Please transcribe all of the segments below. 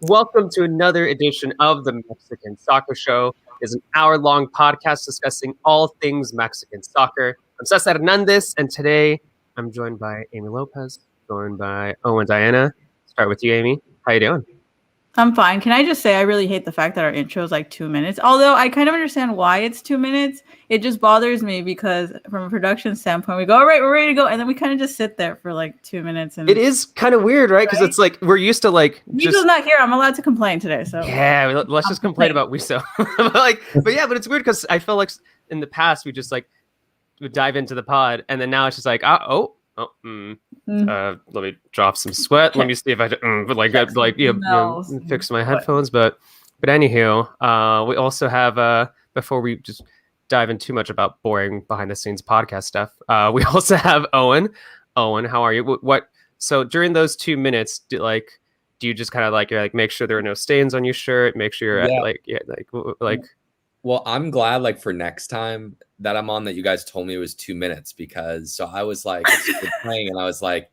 Welcome to another edition of the Mexican Soccer Show. It's an hour-long podcast discussing all things Mexican soccer. I'm Cesar Hernandez, and today I'm joined by Amy Lopez, joined by Owen Diana. Start with you, Amy. How you doing? I'm fine. Can I just say I really hate the fact that our intro is like 2 minutes. Although I kind of understand why it's 2 minutes. It just bothers me because from a production standpoint, we go, all right, we're ready to go. And then we kind of just sit there for like 2 minutes. And it is kind of weird, right? Because it's like we're used to like Wiso's not here. I'm allowed to complain today. So yeah, let's just complain about Wiso. But it's weird because I feel like in the past we just like would dive into the pod, and then now it's just like let me drop some sweat. Let me see if I fix my headphones. But anywho, we also have before we just dive in too much about boring behind the scenes podcast stuff, we also have Owen. Owen, how are you? So during those 2 minutes, do you just kind of make sure there are no stains on your shirt, make sure you're Well, I'm glad for next time that I'm on that you guys told me it was 2 minutes, because so I was like playing and I was like,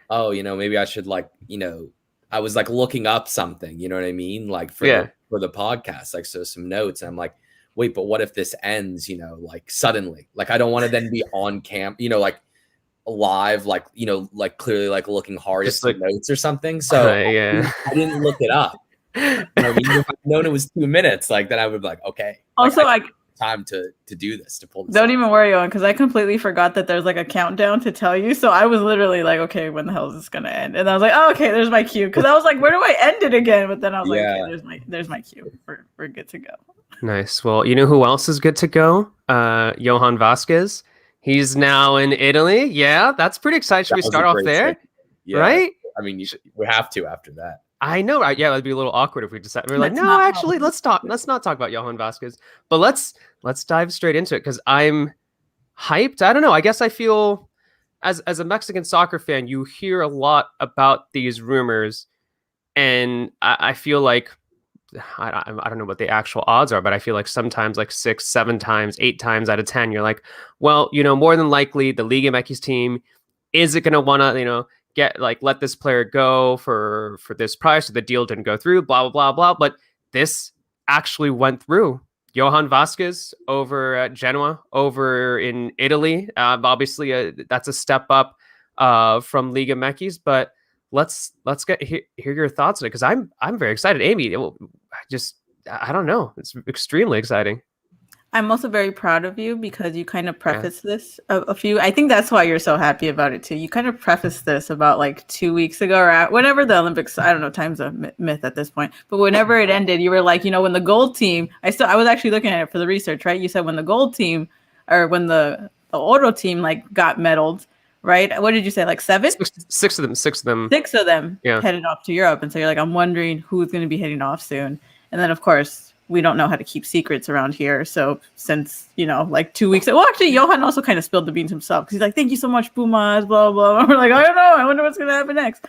oh, maybe I should I was looking up something, you know what I mean? For the podcast, so some notes, and I'm like, wait, but what if this ends, suddenly? I don't want to then be on camp, live, clearly looking hard at some notes or something. So I didn't look it up. If I'd known it was 2 minutes, then I would be like, okay. Also, time to do this, to pull this don't out. Even worry, Owen, because I completely forgot that there's a countdown to tell you. So I was literally like, okay, when the hell is this gonna end? And I was like, oh, okay, there's my cue. Because I was like, where do I end it again? But then I was like, okay, there's my cue. We're good to go. Nice. Well, you know who else is good to go? Johan Vasquez. He's now in Italy. Yeah, that's pretty exciting. Should we start off there? Yeah. Right? I mean, we have to after that. I know, right? Yeah, it'd be a little awkward if we decided we're like, no, actually, let's not talk about Johan Vasquez, but let's dive straight into it because I'm hyped. I don't know. I guess I feel as a Mexican soccer fan, you hear a lot about these rumors, and I feel like I don't know what the actual odds are, but I feel like sometimes 6, 7 times, 8 times out of 10, you're like, well, more than likely the Liga MX team isn't going to want to, get let this player go for this price, so the deal didn't go through, blah blah blah blah. But this actually went through. Johan Vasquez over at Genoa, over in Italy. Obviously, that's a step up from Liga MX. But let's hear your thoughts on it because I'm very excited. Amy, I don't know. It's extremely exciting. I'm also very proud of you because you kind of prefaced this a few. I think that's why you're so happy about it too. You kind of prefaced this about 2 weeks ago or whenever the Olympics. I don't know. Time's a myth at this point. But whenever it ended, you were like, when the gold team. I was actually looking at it for the research, right? You said when the gold team or when the Oro team got medaled, right? What did you say? 7? Six of them. 6 of them. Headed off to Europe, and so you're like, I'm wondering who's going to be heading off soon. And then of course, we don't know how to keep secrets around here. So since, 2 weeks, well, actually, Johan also kind of spilled the beans himself because he's like, thank you so much, Pumas, blah, blah. And we're like, I don't know. I wonder what's going to happen next.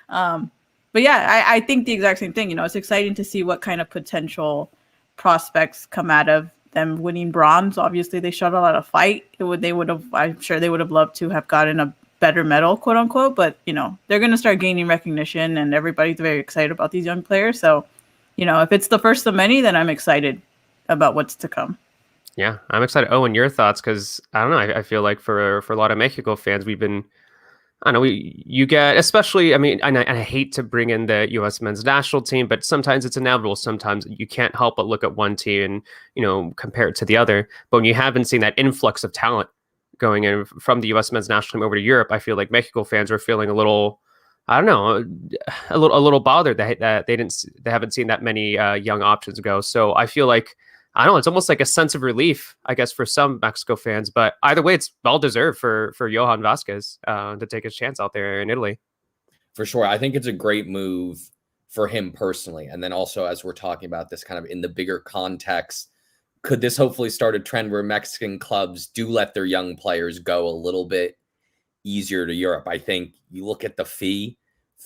But yeah, I think the exact same thing. It's exciting to see what kind of potential prospects come out of them winning bronze. Obviously, they showed a lot of fight. I'm sure they would have loved to have gotten a better medal, quote unquote. But, they're going to start gaining recognition and everybody's very excited about these young players. So, if it's the first of many, then I'm excited about what's to come. Yeah, I'm excited. Owen, your thoughts? Because I don't know. I feel like for a lot of Mexico fans, we've been, I don't know, you get, especially, I mean, and I hate to bring in the U.S. men's national team, but sometimes it's inevitable. Sometimes you can't help but look at one team and, compare it to the other. But when you haven't seen that influx of talent going in from the U.S. men's national team over to Europe, I feel like Mexico fans are feeling a little, I don't know, a little bothered that they haven't seen that many young options go. So I feel like, I don't know, it's almost like a sense of relief, I guess, for some Mexico fans. But either way, it's well deserved for Johan Vasquez to take his chance out there in Italy. For sure. I think it's a great move for him personally. And then also, as we're talking about this kind of in the bigger context, could this hopefully start a trend where Mexican clubs do let their young players go a little bit easier to Europe? I think you look at the fee,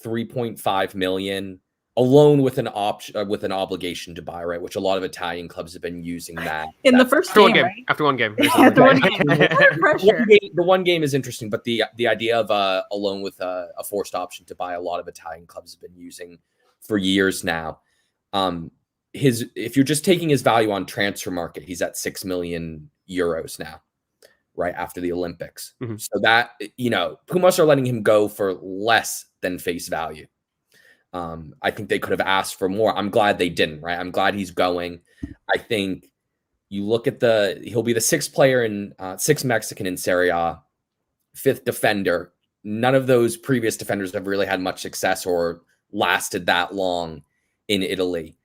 3.5 million alone with an option, with an obligation to buy, right? Which a lot of Italian clubs have been using that in the first game, right? After one game. After one game. The one game is interesting, but the idea of a loan with a forced option to buy, a lot of Italian clubs have been using for years now. If you're just taking his value on transfer market, he's at 6 million euros now, right after the Olympics. Mm-hmm. So that, Pumas are letting him go for less than face value. I think they could have asked for more. I'm glad they didn't, right? I'm glad he's going. I think you look at he'll be the sixth Mexican in Serie A, fifth defender. None of those previous defenders have really had much success or lasted that long in Italy.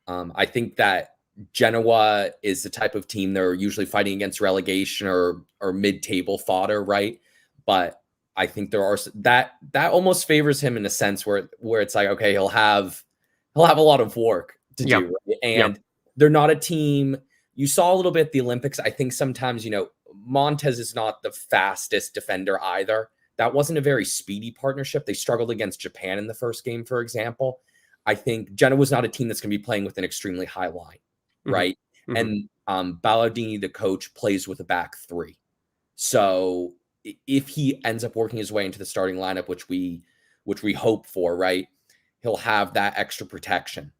I think that Genoa is the type of team they're usually fighting against relegation or mid-table fodder, right? But I think there are that almost favors him in a sense where it's like, okay, he'll have a lot of work to do, right? And they're not a team. You saw a little bit at the Olympics. I think sometimes, Montes is not the fastest defender either. That wasn't a very speedy partnership. They struggled against Japan in the first game, for example. I think Genoa was not a team that's going to be playing with an extremely high line, right? Mm-hmm. And Ballardini, the coach, plays with a back three. So if he ends up working his way into the starting lineup, which we hope for, right, he'll have that extra protection.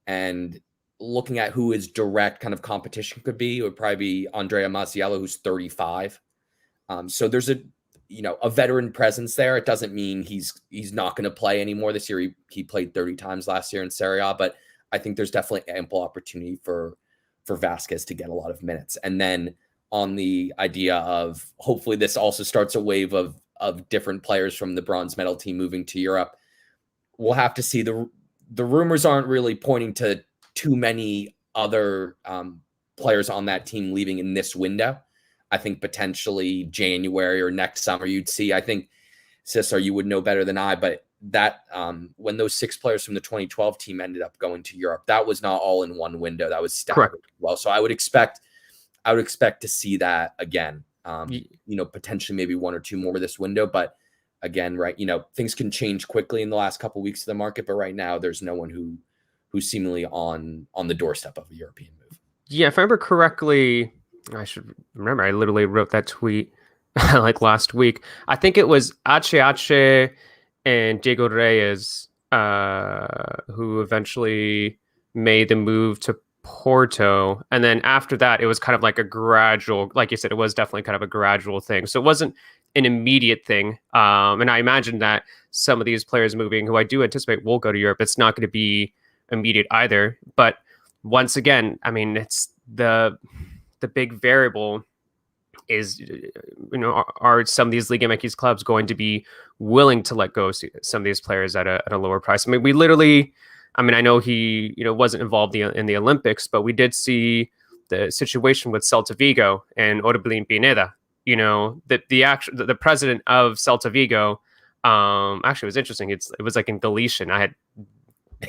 And looking at who his direct kind of competition could be, it would probably be Andrea Masiello, who's 35. So there's a veteran presence there. It doesn't mean he's not going to play anymore this year. He played 30 times last year in Serie A, but I think there's definitely ample opportunity for Vasquez to get a lot of minutes. And then on the idea of hopefully this also starts a wave of different players from the bronze medal team moving to Europe. We'll have to see. The rumors aren't really pointing to too many other players on that team leaving in this window. I think potentially January or next summer you'd see. I think, Cesar, you would know better than I, but that when those 6 players from the 2012 team ended up going to Europe, that was not all in one window. That was staggered. Correct. Well, so I would expect to see that again. Potentially maybe 1 or 2 more this window, but again, right, things can change quickly in the last couple of weeks of the market, but right now there's no one who's seemingly on the doorstep of a European move. Yeah, if I remember correctly, I should remember, I literally wrote that tweet like last week. I think it was Ache and Diego Reyes who eventually made the move to Porto. And then after that, it was kind of like a gradual, like you said, it was definitely kind of a gradual thing. So it wasn't an immediate thing. And I imagine that some of these players moving, who I do anticipate will go to Europe, it's not going to be immediate either. But once again, I mean, it's the big variable is, are some of these Liga MX clubs going to be willing to let go some of these players at a lower price? I mean, I know he, wasn't involved in the Olympics, but we did see the situation with Celta Vigo and Orbelin Pineda. The president of Celta Vigo, actually it was interesting. It was like in Galician. I had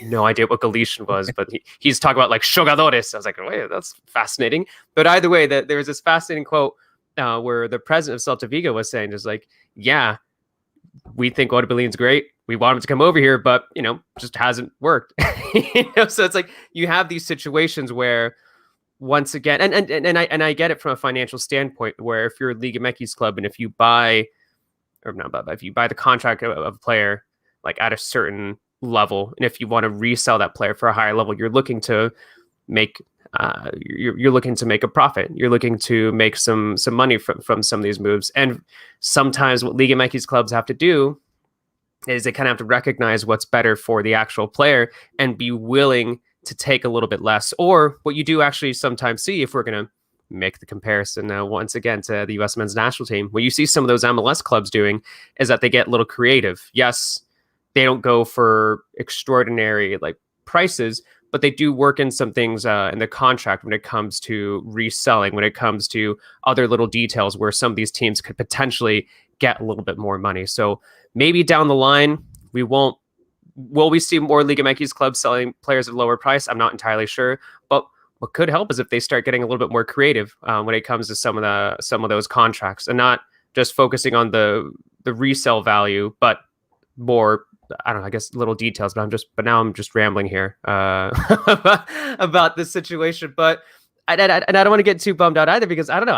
no idea what Galician was, but he's talking about like jogadores. I was like, wait, that's fascinating. But either way, there was this fascinating quote where the president of Celta Vigo was saying, just like, yeah, we think Orbelin's great. We want him to come over here, but just hasn't worked. So it's like you have these situations where, once again, and I get it from a financial standpoint, where if you're a Liga MX club and if you buy the contract of a player like at a certain level, and if you want to resell that player for a higher level, you're looking to make you're looking to make a profit. You're looking to make some money from some of these moves. And sometimes what Liga MX clubs have to do is they kind of have to recognize what's better for the actual player and be willing to take a little bit less. Or what you do actually sometimes see, if we're going to make the comparison once again to the U.S. men's national team, what you see some of those MLS clubs doing is that they get a little creative. Yes, they don't go for extraordinary like prices, but they do work in some things in the contract when it comes to reselling, when it comes to other little details where some of these teams could potentially get a little bit more money. So maybe down the line, will we see more Liga MX clubs selling players at a lower price? I'm not entirely sure, but what could help is if they start getting a little bit more creative when it comes to some of those contracts, and not just focusing on the resale value, but more, I don't know, I guess little details. But now I'm just rambling here about this situation. But I don't want to get too bummed out either, because I don't know,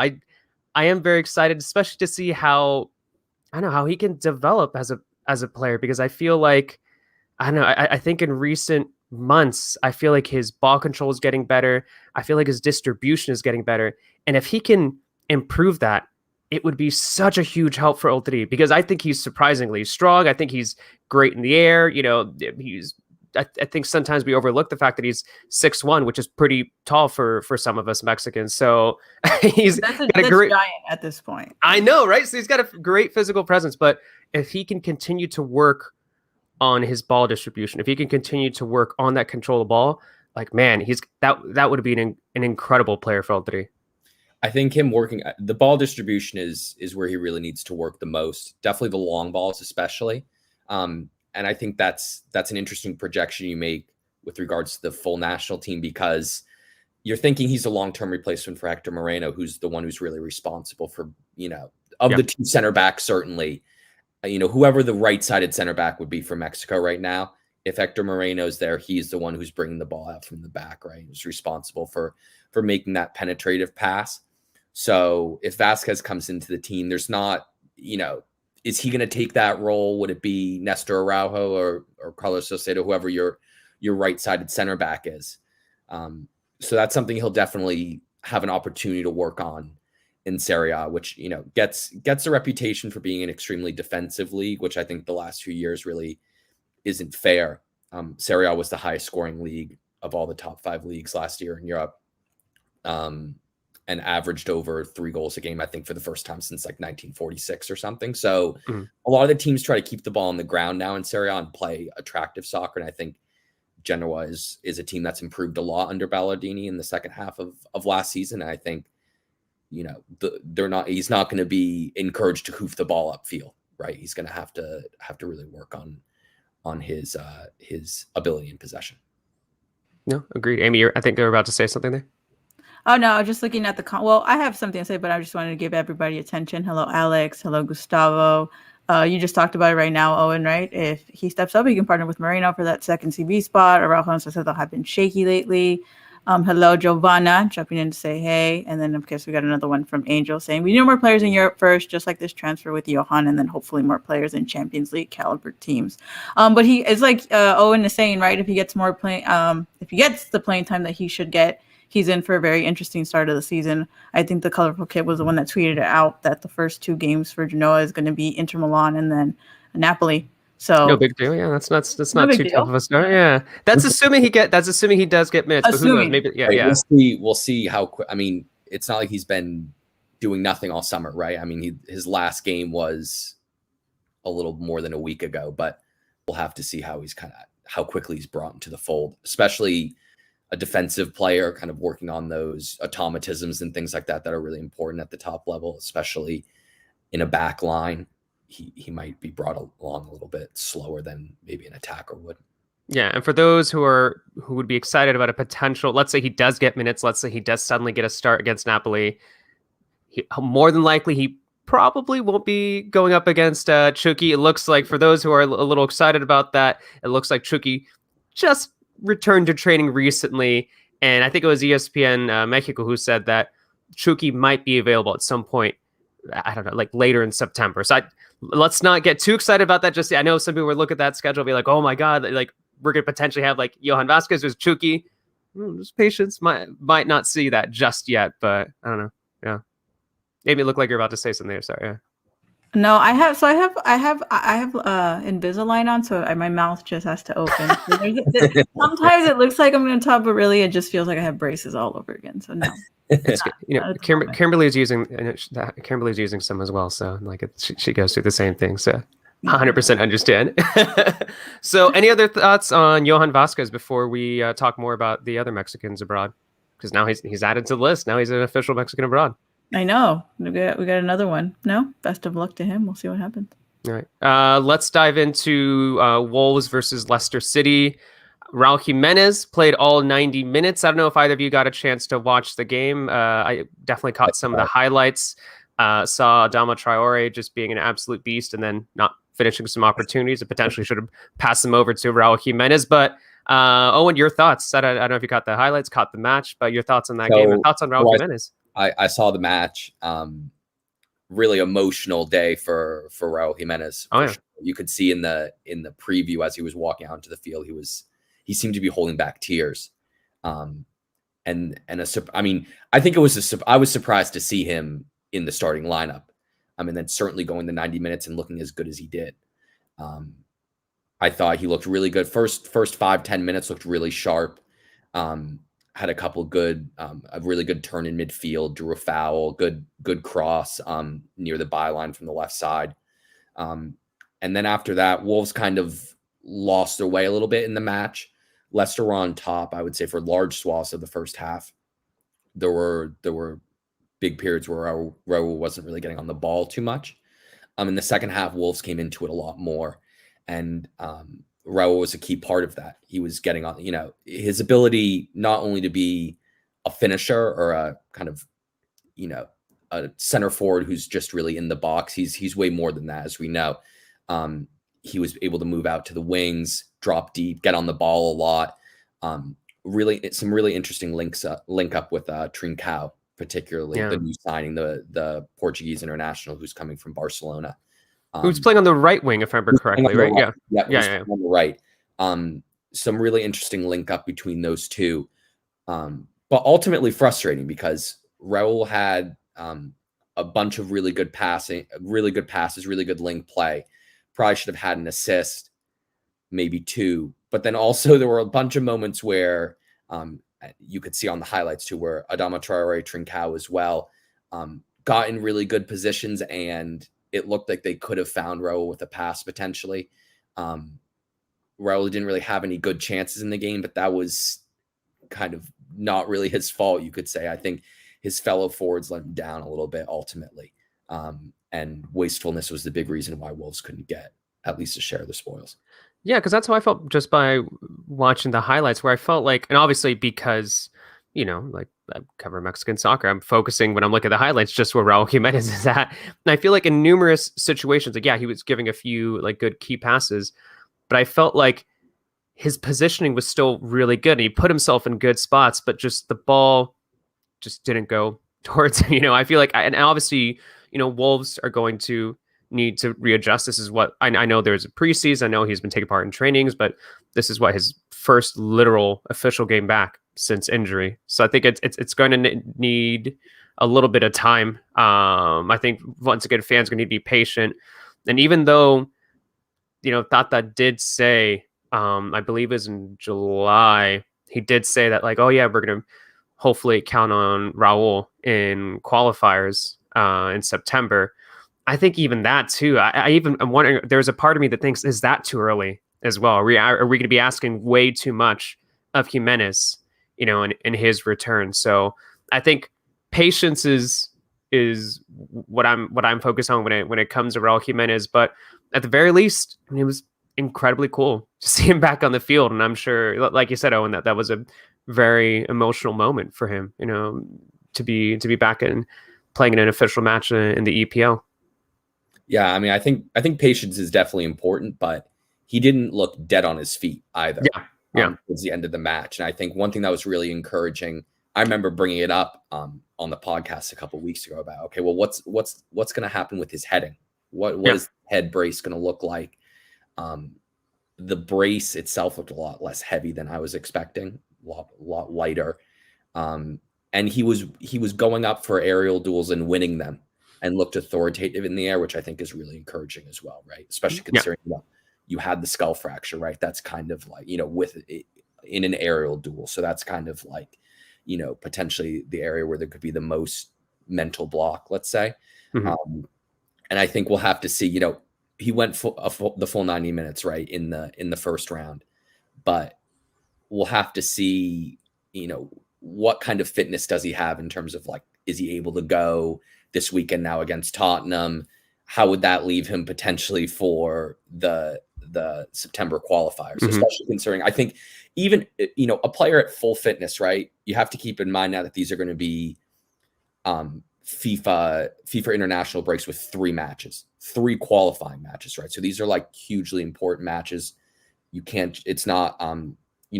I am very excited, especially to see how he can develop as a player, because I feel like I don't know. I think in recent months, I feel like his ball control is getting better. I feel like his distribution is getting better. And if he can improve that, it would be such a huge help for Ultidi, because I think he's surprisingly strong. I think he's great in the air. You know, I think sometimes we overlook the fact that he's 6'1", which is pretty tall for some of us Mexicans. So that's a great giant at this point. I know, right? So he's got a great physical presence, but if he can continue to work on his ball distribution, if he can continue to work on that control of the ball, like, man, that would be an incredible player for Ultidi. I think him working the ball distribution is where he really needs to work the most. Definitely the long balls, especially. And I think that's an interesting projection you make with regards to the full national team, because you're thinking he's a long-term replacement for Hector Moreno, who's the one who's really responsible for, the two center backs, certainly, whoever the right-sided center back would be for Mexico right now. If Hector Moreno's there, he's the one who's bringing the ball out from the back, right? Who's responsible for making that penetrative pass. So if Vasquez comes into the team, there's not, is he going to take that role? Would it be Nestor Araujo or Carlos Salcedo, whoever your right-sided center back is? So that's something he'll definitely have an opportunity to work on in Serie A, which, gets a reputation for being an extremely defensive league, which I think the last few years really isn't fair. Serie A was the highest scoring league of all the top 5 leagues last year in Europe. And averaged over 3 goals a game, I think, for the first time since like 1946 or something. So a lot of the teams try to keep the ball on the ground now in Serie A and play attractive soccer. And I think Genoa is a team that's improved a lot under Ballardini in the second half of last season. And I think, he's not going to be encouraged to hoof the ball upfield, right? He's going to have to really work on his ability in possession. No, agreed. Amy, I think you're about to say something there. Oh, no, I was just looking at well, I have something to say, but I just wanted to give everybody attention. Hello, Alex. Hello, Gustavo. You just talked about it right now, Owen, right? If he steps up, he can partner with Moreno for that second CB spot. Araujo and Salcedo have been shaky lately. Hello, Giovanna, jumping in to say hey. And then, of course, we got another one from Angel saying, we need more players in Europe first, just like this transfer with Johan, and then hopefully more players in Champions League caliber teams. But it's like Owen is saying, right? If he gets if he gets the playing time that he should get, he's in for a very interesting start of the season. I think the Colorful Kid was the one that tweeted it out that the first 2 games for Genoa is going to be Inter Milan and then Napoli. So no big deal. Yeah, that's not too tough of a start. Yeah, that's assuming he does get minutes. But who knows? Maybe We'll see how quick. I mean, it's not like he's been doing nothing all summer, right? I mean, his last game was a little more than a week ago, but we'll have to see how quickly he's brought into the fold, especially a defensive player kind of working on those automatisms and things like that are really important at the top level, especially in a back line. He might be brought along a little bit slower than maybe an attacker would. Yeah, and for those who would be excited about a potential, let's say he does get minutes, let's say he does suddenly get a start against Napoli, more than likely he probably won't be going up against Chucky. It looks like, for those who are a little excited about that, it looks like Chucky just returned to training recently, and I think it was ESPN Mexico who said that Chucky might be available at some point, I don't know, like later in September. So let's not get too excited about that just yet. I know some people would look at that schedule and be like, oh my god, like we're gonna potentially have like Johan Vasquez with Chucky. Just patience, might not see that just yet, but I don't know. Yeah, maybe it looked like you're about to say something there. Sorry. Yeah. No, I have Invisalign on, so my mouth just has to open. Sometimes it looks like I'm going to talk, but really it just feels like I have braces all over again. So no. Kimberly's using some as well, so like she goes through the same thing. So 100% understand. So any other thoughts on Johan Vasquez before we talk more about the other Mexicans abroad? Because now he's added to the list. Now he's an official Mexican abroad. I know. We got another one. No, best of luck to him. We'll see what happens. All right. Let's dive into Wolves versus Leicester City. Raul Jimenez played all 90 minutes. I don't know if either of you got a chance to watch the game. I definitely caught some of the highlights. Saw Adama Traore just being an absolute beast and then not finishing some opportunities. It potentially should have passed them over to Raul Jimenez. But Owen, your thoughts? I don't know if you caught the highlights, caught the match, but your thoughts on that game and thoughts on Raul Jimenez. I saw the match. Really emotional day for Raul Jimenez. You could see in the preview as he was walking out into the field, he seemed to be holding back tears. I mean, I think I was surprised to see him in the starting lineup. I mean, then certainly going the 90 minutes and looking as good as he did. I thought he looked really good. First 5-10 minutes looked really sharp. Had a couple good, a really good turn in midfield, drew a foul, good cross near the byline from the left side. And then after that, Wolves kind of lost their way a little bit in the match. Leicester were on top, I would say, for large swaths of the first half. There were big periods where Raul wasn't really getting on the ball too much. In the second half, Wolves came into it a lot more. And Raul was a key part of that. He was getting on, his ability not only to be a finisher or a kind of, a center forward who's just really in the box. He's way more than that, as we know. He was able to move out to the wings, drop deep, get on the ball a lot. Really, some really interesting link up with Trincao, particularly the new signing, the Portuguese international who's coming from Barcelona. Who's playing on the right wing, if I remember correctly, right? Right. Yeah. On the right. Some really interesting link up between those two, but ultimately frustrating because Raul had a bunch of really good passes, really good link play. Probably should have had an assist, maybe two. But then also there were a bunch of moments where you could see on the highlights too, where Adama Traore, Trincao as well, got in really good positions and it looked like they could have found Raul with a pass potentially. Raul didn't really have any good chances in the game, but that was kind of not really his fault, you could say. I think his fellow forwards let him down a little bit ultimately. And wastefulness was the big reason why Wolves couldn't get at least a share of the spoils. Yeah, because that's how I felt just by watching the highlights, where I felt like, and obviously because, like I cover Mexican soccer, I'm focusing when I'm looking at the highlights just where Raul Jimenez is at. And I feel like in numerous situations, like, yeah, he was giving a few like good key passes, but I felt like his positioning was still really good. And he put himself in good spots, but just the ball just didn't go towards him. I feel like, and obviously, Wolves are going to need to readjust. This is what I know. There's a preseason. I know he's been taking part in trainings, but this is what his first literal official game back since injury. So I think it's going to need a little bit of time. I think once again, fans are going to need to be patient. And even though, Tata did say, I believe it was in July, he did say that like, oh yeah, we're going to hopefully count on Raul in qualifiers in September. I think even that too. I'm wondering. There's a part of me that thinks, is that too early as well? Are we going to be asking way too much of Jimenez, in his return? So I think patience is what I'm focused on when it comes to Raul Jimenez. But at the very least, it was incredibly cool to see him back on the field, and I'm sure, like you said, Owen, that was a very emotional moment for him. To be back in playing in an official match in the EPL. Yeah, I mean, I think patience is definitely important, but he didn't look dead on his feet either. Yeah. Towards the end of the match, and I think one thing that was really encouraging, I remember bringing it up on the podcast a couple of weeks ago about, okay, well, what's going to happen with his heading? What is the head brace going to look like? The brace itself looked a lot less heavy than I was expecting, a lot lighter, and he was going up for aerial duels and winning them, and looked authoritative in the air, which I think is really encouraging as well, right? Especially considering you had the skull fracture, right? That's kind of like, with in an aerial duel. So that's kind of like, potentially the area where there could be the most mental block, let's say. Mm-hmm. And I think we'll have to see, he went the full 90 minutes, right, in the first round, but we'll have to see, what kind of fitness does he have in terms of like, is he able to go this weekend now against Tottenham? How would that leave him potentially for the September qualifiers, mm-hmm. especially considering, I think even, a player at full fitness, right? You have to keep in mind now that these are going to be FIFA international breaks with 3 qualifying matches, right? So these are like hugely important matches. It's not,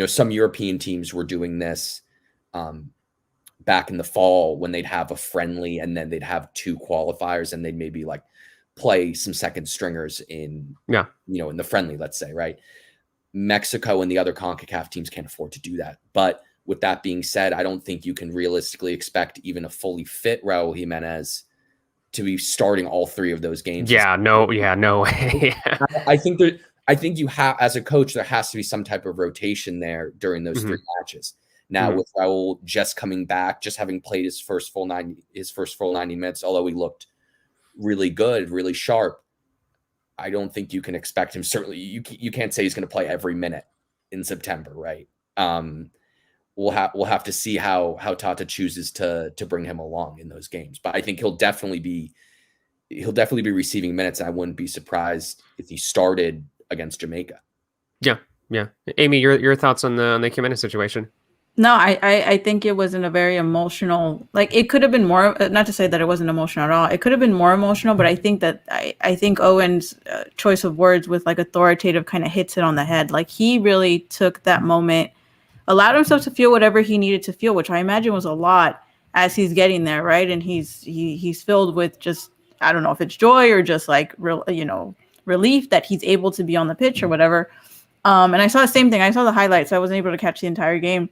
some European teams were doing this back in the fall when they'd have a friendly and then they'd have 2 qualifiers and they'd maybe like play some second stringers in, Yeah. in the friendly, let's say, right? Mexico and the other CONCACAF teams can't afford to do that. But with that being said, I don't think you can realistically expect even a fully fit Raul Jimenez to be starting all 3 of those games. No way. I think you have, as a coach, there has to be some type of rotation there during those 3 matches. Now, with Raul just coming back, just having played his first full 90 minutes, although he looked really good, really sharp, I don't think you can expect him. Certainly, you can't say he's going to play every minute in September, right? We'll have to see how Tata chooses to bring him along in those games. But I think he'll definitely be receiving minutes. And I wouldn't be surprised if he started against Jamaica. Yeah. Amy, your thoughts on the Jimenez situation? No, I think it wasn't a very emotional, like it could have been more, not to say that it wasn't emotional at all. It could have been more emotional, but I think that I think Owen's choice of words with like authoritative kind of hits it on the head. Like he really took that moment, allowed himself to feel whatever he needed to feel, which I imagine was a lot as he's getting there. Right. And he's filled with just, I don't know if it's joy or just like real, relief that he's able to be on the pitch or whatever. And I saw the same thing. I saw the highlights. I wasn't able to catch the entire game.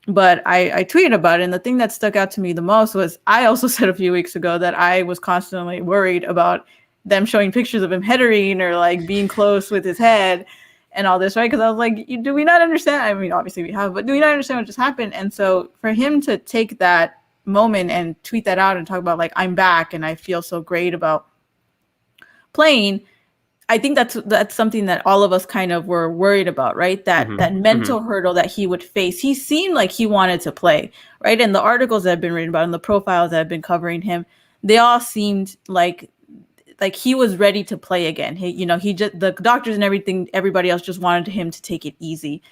But I tweeted about it, and the thing that stuck out to me the most was I also said a few weeks ago that I was constantly worried about them showing pictures of him headering or like being close with his head and all this, right? Because I was like, do we not understand? I mean, obviously we have, but do we not understand what just happened? And so for him to take that moment and tweet that out and talk about like, I'm back and I feel so great about playing, I think that's something that all of us kind of were worried about, right? That mental hurdle that he would face. He seemed like he wanted to play, right? And the articles that have been written about and the profiles that have been covering him, they all seemed like he was ready to play again. He just, the doctors and everybody else just wanted him to take it easy.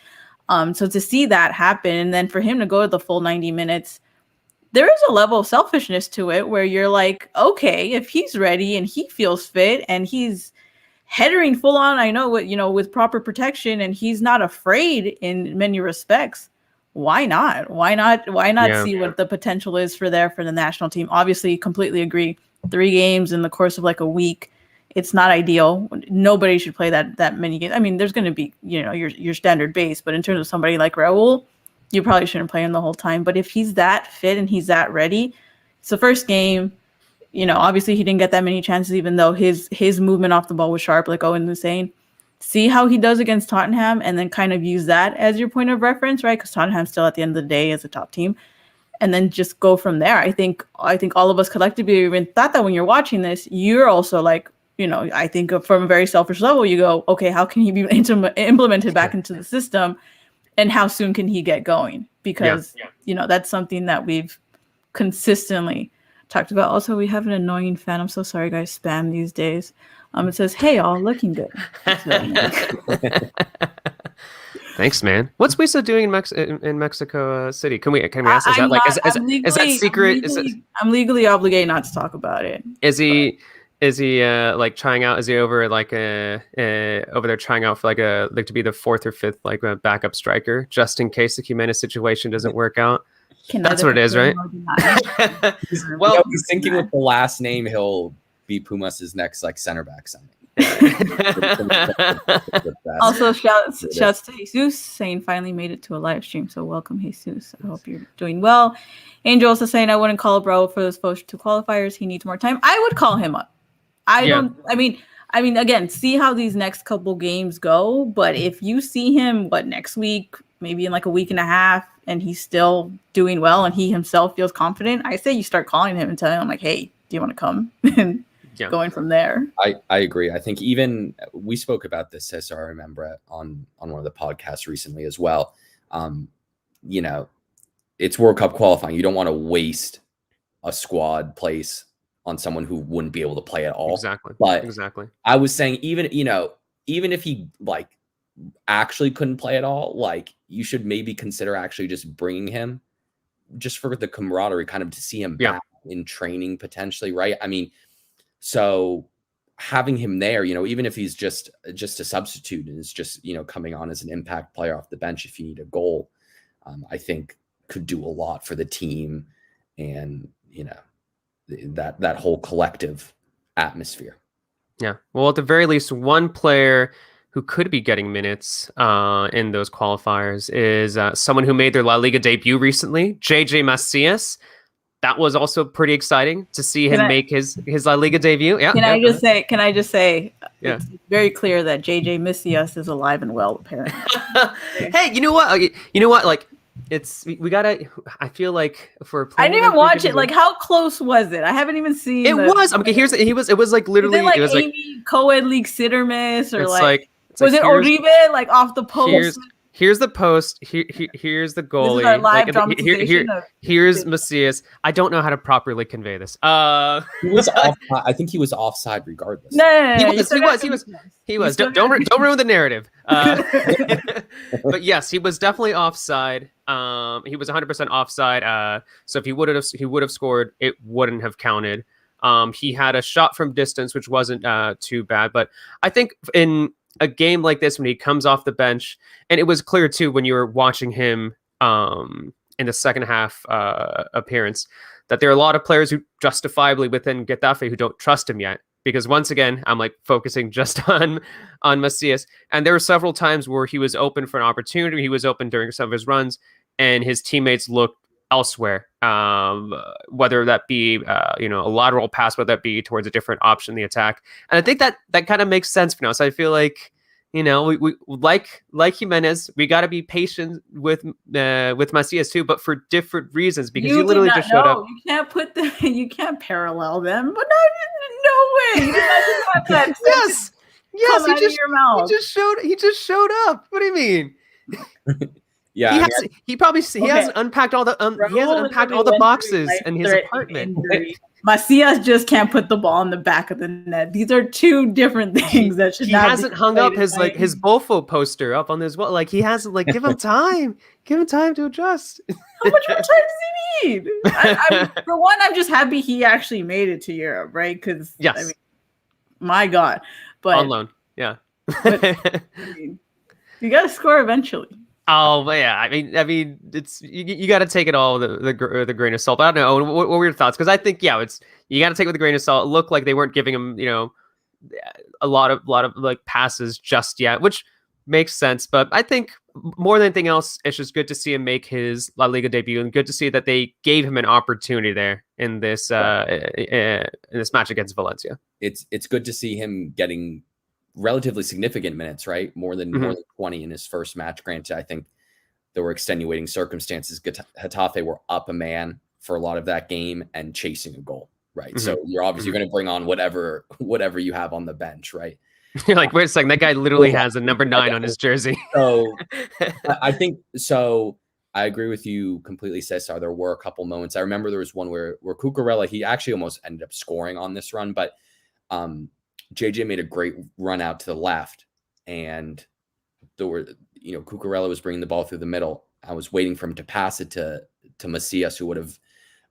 So to see that happen and then for him to go to the full 90 minutes, there is a level of selfishness to it where you're like, okay, if he's ready and he feels fit and he's headering full on, I know with proper protection, and he's not afraid in many respects. Why not? Why not see what the potential is for the national team? Obviously, completely agree. 3 games in the course of like a week, it's not ideal. Nobody should play that many games. I mean, there's going to be your standard base, but in terms of somebody like Raul, you probably shouldn't play him the whole time. But if he's that fit and he's that ready, it's the first game. Obviously he didn't get that many chances, even though his movement off the ball was sharp, like Owen was saying. See how he does against Tottenham and then kind of use that as your point of reference, right? Because Tottenham's still at the end of the day as a top team. And then just go from there. I think all of us collectively even thought that when you're watching this, you're also like, I think from a very selfish level, you go, okay, how can he be implemented back into the system? And how soon can he get going? Because, that's something that we've consistently talked about. Also, we have an annoying fan. I'm so sorry, guys. Spam these days. It says, "Hey, all looking good." Thanks, man. What's Wisa doing in Mexico City? Can we ask? Is that secret? I'm legally obligated not to talk about it. Is he like trying out? Is he over like over there trying out for like to be the 4th or 5th like a backup striker just in case the Jimenez situation doesn't work out? That's what it is, right? Well, he's thinking with the last name, he'll be Pumas' next like center back signing. Also, shouts to Jesus saying finally made it to a live stream. So welcome, Jesus. I hope you're doing well. Angel also saying I wouldn't call bro for those first 2 qualifiers. He needs more time. I would call him up. I mean, again, see how these next couple games go. But if you see him, next week, maybe in like a week and a half, and he's still doing well and he himself feels confident, I say you start calling him and telling him like, hey, do you want to come? And going from there. I agree. I think even we spoke about this, Cesar, I remember on one of the podcasts recently as well. It's World Cup qualifying. You don't want to waste a squad place on someone who wouldn't be able to play at all. Exactly. But exactly. I was saying even if he like actually couldn't play at all, like you should maybe consider actually just bringing him just for the camaraderie, kind of to see him back in training potentially, right? I mean, so having him there, even if he's just a substitute and is just, coming on as an impact player off the bench if you need a goal, I think could do a lot for the team and, that whole collective atmosphere. Yeah. Well, at the very least, one player who could be getting minutes in those qualifiers is someone who made their La Liga debut recently, JJ Macias. That was also pretty exciting to see him make his La Liga debut. Yeah. Can I just say, Yeah. it's very clear that JJ Macias is alive and well, apparently. Hey, you know what? Like, we gotta. I feel like for I didn't even watch it. Like, how close was it? I haven't even seen. It was. Okay, it was like literally. It was like like Amy Cohen league sitter miss or it's was it Oribe like off the post? Here's the post. Here's the goalie. This is our live dramatization. Here's Macias. I don't know how to properly convey this. He was off. I think he was offside regardless. No. He was. Don't ruin the narrative. But yes, he was definitely offside. He was 100% offside. So if he would have scored, it wouldn't have counted. He had a shot from distance, which wasn't too bad. But I think in a game like this, when he comes off the bench, and it was clear too when you were watching him in the second half appearance, that there are a lot of players who justifiably within Getafe who don't trust him yet. Because once again, I'm like focusing just on Macias, and there were several times where he was open for an opportunity. He was open during some of his runs, and his teammates looked elsewhere, whether that be a lateral pass, whether that be towards a different option in the attack. And I think that kind of makes sense for now. So I feel like, we like Jimenez, we got to be patient with Macias too, but for different reasons, because he literally just showed up. You can't parallel them, but no way. You just have that yes, your mouth. He just showed up. What do you mean? Yeah, he hasn't unpacked all the boxes in his apartment. Macias just can't put the ball in the back of the net. These are two different things that should not. He hasn't hung up his Bofo poster up on his wall. Like, he hasn't give him time. Give him time to adjust. How much more time does he need? For one, I'm just happy he actually made it to Europe, right? Because yes, my God, but on loan, yeah. You got to score eventually. Oh, but yeah. I mean, it's you got to take it all with the grain of salt. I don't know. Owen, what were your thoughts? Because I think you got to take it with a grain of salt. It looked like they weren't giving him, a lot of like passes just yet, which makes sense. But I think more than anything else, it's just good to see him make his La Liga debut, and good to see that they gave him an opportunity there in this match against Valencia. It's good to see him getting relatively significant minutes, right? More than 20 in his first match. Granted, I think there were extenuating circumstances. Getafe were up a man for a lot of that game and chasing a goal, right? So you're obviously going to bring on whatever you have on the bench, right? You're like, wait a second, that guy literally has a number 9 on his jersey. So I think so. I agree with you completely, Cesar. There were a couple moments. I remember there was one where Cucurella, he actually almost ended up scoring on this run, but JJ made a great run out to the left, and there were, Cucurella was bringing the ball through the middle. I was waiting for him to pass it to Macias, who would have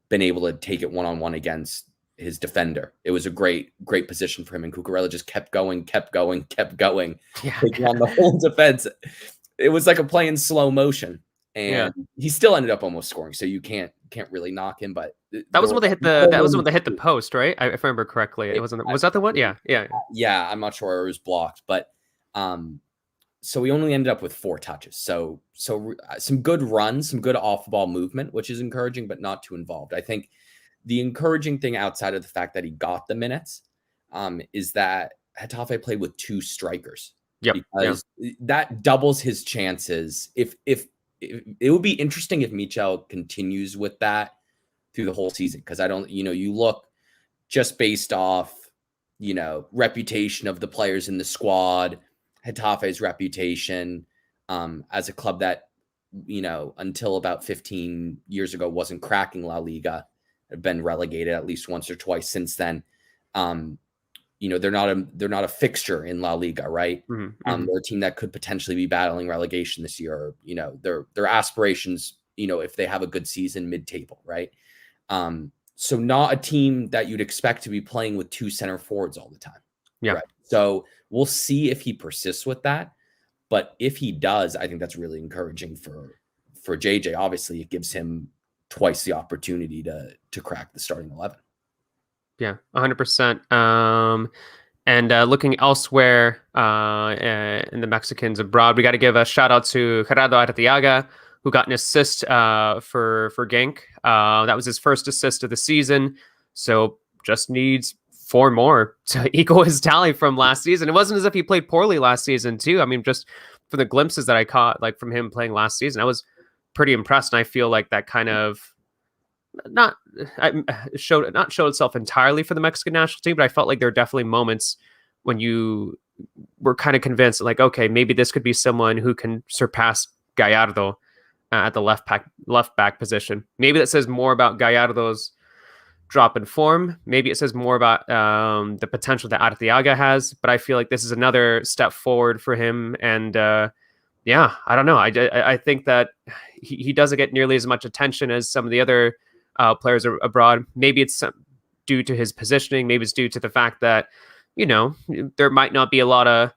been able to take it one-on-one against his defender. It was a great position for him, and Cucurella just kept going, taking on the whole defense. It was like a play in slow motion, and he still ended up almost scoring. So you can't really knock him, but that was when they hit the post, right? If I remember correctly, it wasn't. Was that the one? Yeah. I'm not sure, it was blocked, but so we only ended up with 4 touches. So some good runs, some good off-ball movement, which is encouraging, but not too involved. I think the encouraging thing outside of the fact that he got the minutes is that Getafe played with 2 strikers. Yep. Because that doubles his chances. If it would be interesting if Michel continues with that through the whole season, because I don't, you look just based off, reputation of the players in the squad, Getafe's reputation as a club that, until about 15 years ago wasn't cracking La Liga, have been relegated at least once or twice since then. They're not a fixture in La Liga, right? They're a team that could potentially be battling relegation this year. Their aspirations, if they have a good season, mid-table, right? So not a team that you'd expect to be playing with 2 center forwards all the time. Yeah. Right? So we'll see if he persists with that. But if he does, I think that's really encouraging for JJ. Obviously, it gives him twice the opportunity to crack the starting 11. Yeah, 100%. And looking elsewhere in the Mexicans abroad, we got to give a shout out to Gerardo Arteaga, who got an assist for Genk. That was his first assist of the season, so just needs 4 more to equal his tally from last season. It wasn't as if he played poorly last season too. I mean, just from the glimpses that I caught, like from him playing last season, I was pretty impressed, and I feel like that kind of not showed itself entirely for the Mexican national team, but I felt like there were definitely moments when you were kind of convinced, like, okay, maybe this could be someone who can surpass Gallardo at the left back position. Maybe that says more about Gallardo's drop in form. Maybe it says more about the potential that Arteaga has, but I feel like this is another step forward for him. And yeah, I don't know. I think that he doesn't get nearly as much attention as some of the other players abroad. Maybe it's due to his positioning. Maybe it's due to the fact that, you know, there might not be a lot of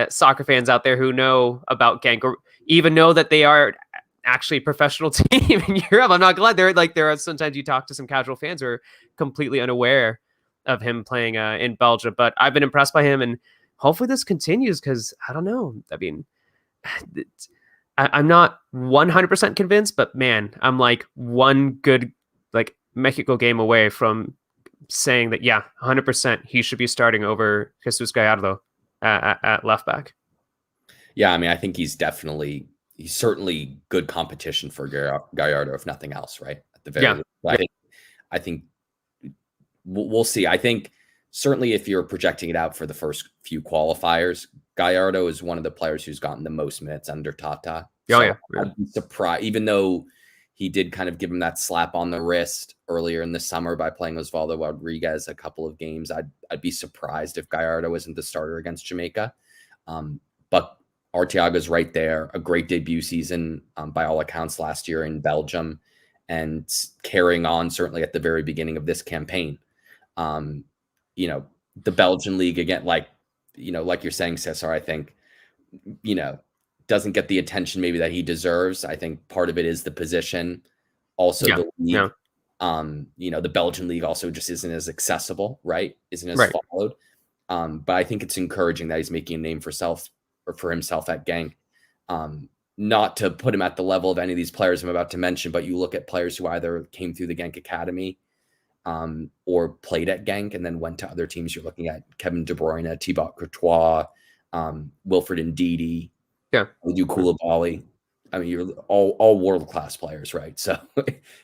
soccer fans out there who know about Genk or even know that they are actually a professional team in Europe. I'm not glad there are sometimes you talk to some casual fans who are completely unaware of him playing in Belgium, but I've been impressed by him, and hopefully this continues, because I don't know. I mean, I'm not 100% convinced, but man, I'm like one good like Mexico game away from saying that, yeah, 100% he should be starting over Jesus Gallardo at left back. Yeah, I mean, I think he's certainly good competition for Gallardo, if nothing else, right? At the very least. I think we'll see. I think certainly if you're projecting it out for the first few qualifiers, Gallardo is one of the players who's gotten the most minutes under Tata. I'd be surprised, even though he did kind of give him that slap on the wrist earlier in the summer by playing Osvaldo Rodriguez a couple of games. I'd be surprised if Gallardo isn't the starter against Jamaica. But Arteaga's right there. A great debut season by all accounts last year in Belgium, and carrying on certainly at the very beginning of this campaign. You know, the Belgian league again, like you're saying, Cesar, I think, you know, doesn't get the attention maybe that he deserves. I think part of it is the position. Also, the league, you know, the Belgian league also just isn't as accessible, right? Isn't as followed. But I think it's encouraging that he's making a name for himself at Genk. Not to put him at the level of any of these players I'm about to mention, but you look at players who either came through the Genk Academy or played at Genk and then went to other teams. You're looking at Kevin De Bruyne, Thibaut Courtois, Wilfred Ndidi, Edu Koulibaly. I mean, you're all world-class players, right? So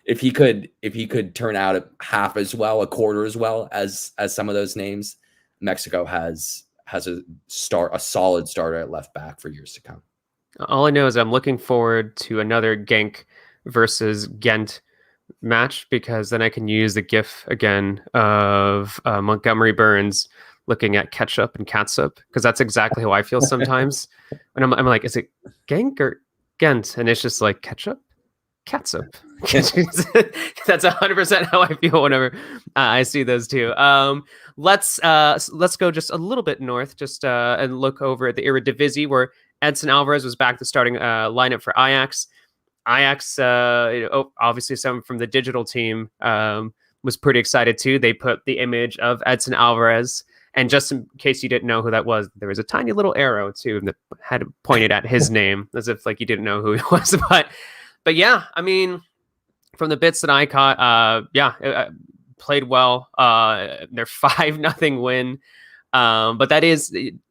if he could turn out half as well, a quarter as well as some of those names, Mexico has a solid starter at left back for years to come. All I know is I'm looking forward to another Genk versus Ghent match, because then I can use the GIF again of Montgomery Burns looking at ketchup and catsup, because that's exactly how I feel sometimes. And I'm like, is it Genk or Ghent? And it's just like ketchup, catsup. That's 100% how I feel whenever I see those two. Let's go just a little bit north, and look over at the Eredivisie, where Edson Alvarez was back to starting lineup for Ajax. Ajax, obviously someone from the digital team was pretty excited too. They put the image of Edson Alvarez, and just in case you didn't know who that was, there was a tiny little arrow too that had pointed at his name, as if like you didn't know who he was. But yeah, I mean, from the bits that I caught, played well. Their 5-0 win, but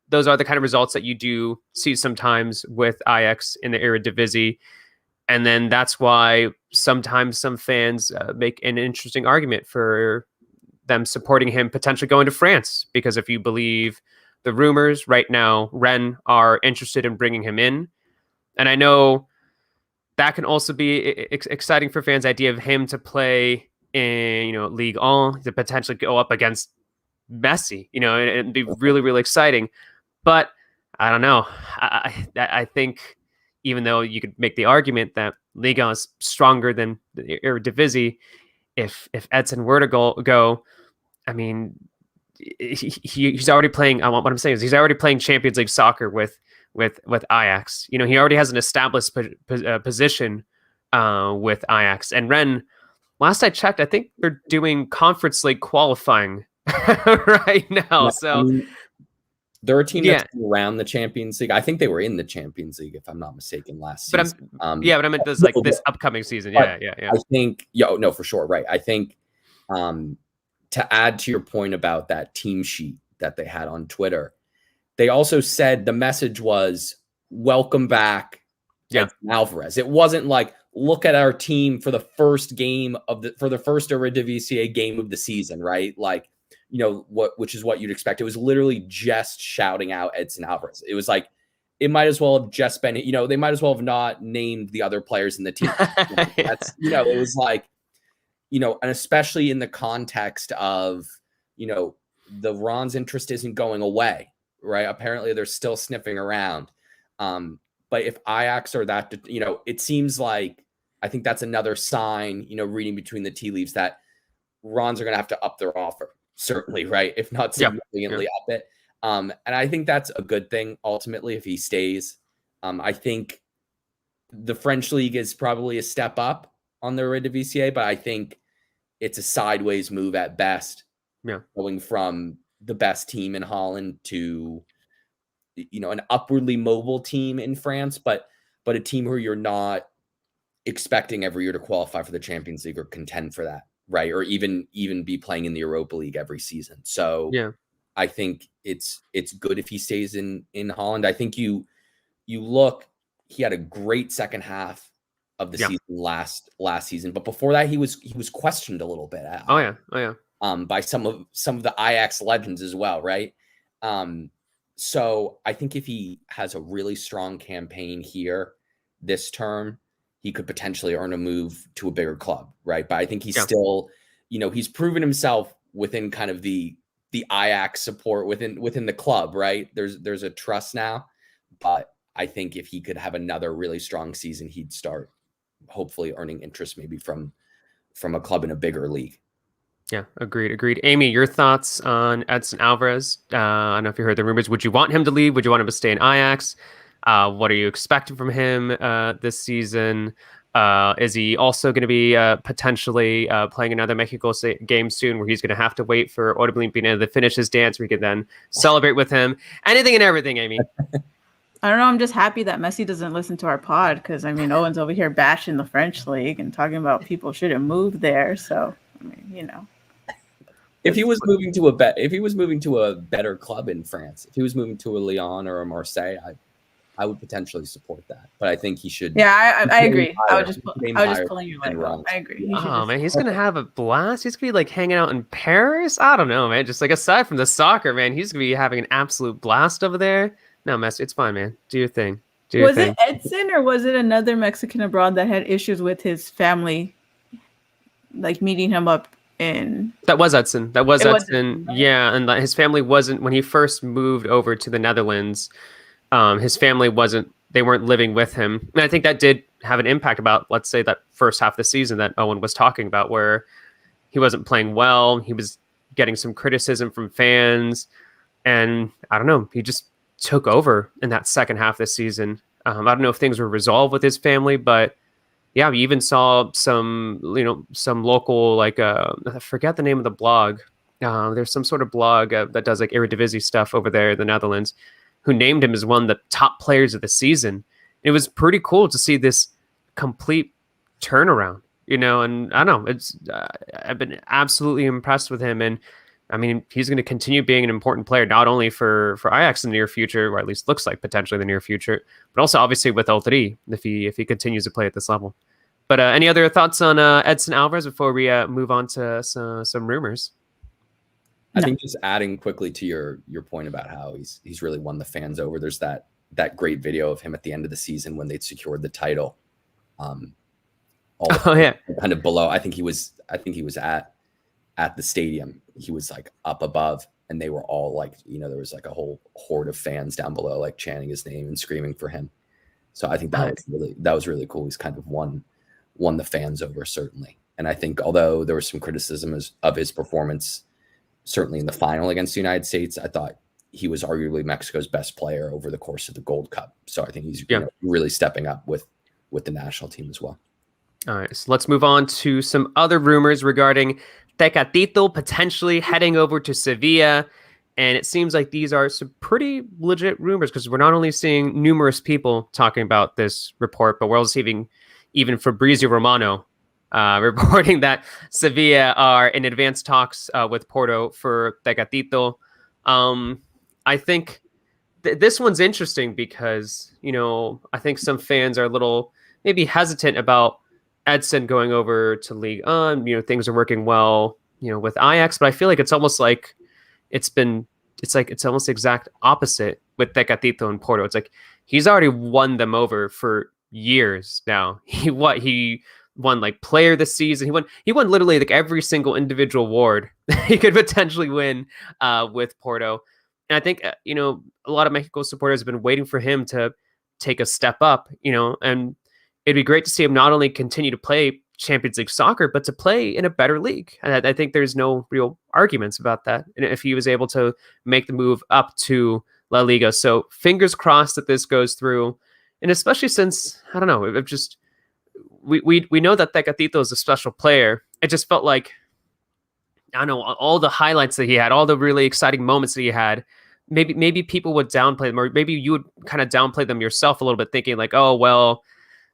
those are the kind of results that you do see sometimes with Ajax in the Eredivisie. And then that's why sometimes some fans make an interesting argument for them supporting him potentially going to France, because if you believe the rumors right now, Rennes are interested in bringing him in. And I know that can also be exciting for fans, the idea of him to play in, Ligue 1, to potentially go up against Messi, and it'd be really, really exciting. But I don't know. I think even though you could make the argument that Liga is stronger than the Eredivisie, if Edson were to go, I mean, he's already playing. What I'm saying is he's already playing Champions League soccer with Ajax. He already has an established position with Ajax. And Rennes, last I checked, I think they're doing Conference League qualifying right now. So They're a team that's around the Champions League. I think they were in the Champions League, if I'm not mistaken, last season. But I meant this upcoming season. Yeah. I think, no, for sure, right. I think to add to your point about that team sheet that they had on Twitter, they also said the message was welcome back Alvarez. It wasn't like, look at our team for the first Eredivisie game of the season, right? Like, which is what you'd expect. It was literally just shouting out Edson Alvarez. It was like, it might as well have just been, they might as well have not named the other players in the team. That's, it was like, and especially in the context of, the Ron's interest isn't going away, right? Apparently they're still sniffing around. But if Ajax are that, it seems like, I think that's another sign, reading between the tea leaves, that Rons are going to have to up their offer, certainly, right? If not significantly up it. And I think that's a good thing, ultimately, if he stays. I think the French league is probably a step up on the Eredivisie, but I think it's a sideways move at best, going from the best team in Holland to, an upwardly mobile team in France, but a team where you're not expecting every year to qualify for the Champions League or contend for that, right? Or even be playing in the Europa League every season. So I think it's good if he stays in Holland. I think you look, he had a great second half of the season last season, but before that he was questioned a little bit. By some of the Ajax legends as well, right? So I think if he has a really strong campaign here this term, he could potentially earn a move to a bigger club, right? But I think he's still, he's proven himself within kind of the Ajax support within the club, right? There's a trust now, but I think if he could have another really strong season, he'd start hopefully earning interest maybe from a club in a bigger league. Yeah, agreed. Amy, your thoughts on Edson Alvarez? I don't know if you heard the rumors. Would you want him to leave? Would you want him to stay in Ajax? What are you expecting from him this season? Is he also going to be potentially playing another Mexico game soon, where he's going to have to wait for Olimpia to finish his dance, where he can then celebrate with him? Anything and everything, Amy. I don't know. I'm just happy that Messi doesn't listen to our pod, because Owen's over here bashing the French league and talking about people shouldn't move there. So if he was moving to a better club in France, if he was moving to a Lyon or a Marseille, I would potentially support that. But I think he should. Yeah, I agree. I was just pulling your leg off. I agree. Man, he's gonna have a blast. He's gonna be like hanging out in Paris. I don't know, man. Just like aside from the soccer, man, he's gonna be having an absolute blast over there. No, Messi, it's fine, man. Do your thing. Was it Edson or was it another Mexican abroad that had issues with his family, like meeting him up in? That was Edson. Edson. Right? Yeah, and his family wasn't, when he first moved over to the Netherlands. His family they weren't living with him. And I think that did have an impact about, let's say, that first half of the season that Owen was talking about, where he wasn't playing well. He was getting some criticism from fans. And I don't know, he just took over in that second half of the season. I don't know if things were resolved with his family, but yeah, we even saw some local, like, I forget the name of the blog. There's some sort of blog that does like Eredivisie stuff over there in the Netherlands, who named him as one of the top players of the season. It was pretty cool to see this complete turnaround, and I don't know, I've been absolutely impressed with him. And I mean, he's going to continue being an important player, not only for Ajax in the near future, or at least looks like potentially in the near future, but also obviously with Ultri, if he continues to play at this level. But any other thoughts on Edson Alvarez before we move on to some rumors? I think just adding quickly to your point about how he's really won the fans over. There's that great video of him at the end of the season when they'd secured the title. Kind of below. I think he was at the stadium. He was like up above, and they were all like, there was like a whole horde of fans down below, like chanting his name and screaming for him. So I think that was really cool. He's kind of won the fans over, certainly. And I think although there was some criticism of his performance, certainly in the final against the United States, I thought he was arguably Mexico's best player over the course of the Gold Cup. So I think he's really stepping up with the national team as well. All right, so let's move on to some other rumors regarding Tecatito potentially heading over to Sevilla. And it seems like these are some pretty legit rumors because we're not only seeing numerous people talking about this report, but we're also seeing even Fabrizio Romano reporting that Sevilla are in advanced talks with Porto for Tecatito. I think this one's interesting because, I think some fans are a little maybe hesitant about Edson going over to Ligue 1. Things are working well, with Ajax, but I feel like it's almost like it's almost the exact opposite with Tecatito and Porto. It's like he's already won them over for years now. He won like player of the season. He won literally like every single individual award he could potentially win with Porto. And I think a lot of Mexico supporters have been waiting for him to take a step up, and it'd be great to see him not only continue to play Champions League soccer, but to play in a better league. And I think there's no real arguments about that. And if he was able to make the move up to La Liga. So fingers crossed that this goes through. And especially since, I don't know, we know that Tecatito is a special player. It just felt like, I don't know, all the highlights that he had, all the really exciting moments that he had, maybe people would downplay them, or maybe you would kind of downplay them yourself a little bit, thinking like, oh, well,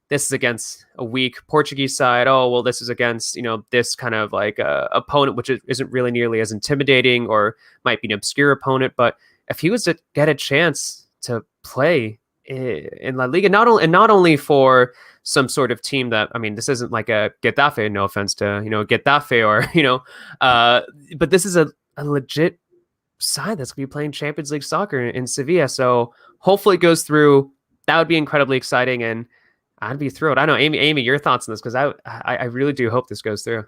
this is against a weak Portuguese side. Oh, well, this is against, this kind of like opponent, which isn't really nearly as intimidating or might be an obscure opponent. But if he was to get a chance to play in La Liga, not only for some sort of team that, I mean, this isn't like a Getafe, no offense to, Getafe or, but this is a legit side that's going to be playing Champions League soccer in Sevilla. So hopefully it goes through. That would be incredibly exciting. And I'd be thrilled. I know, Amy, your thoughts on this, because I really do hope this goes through.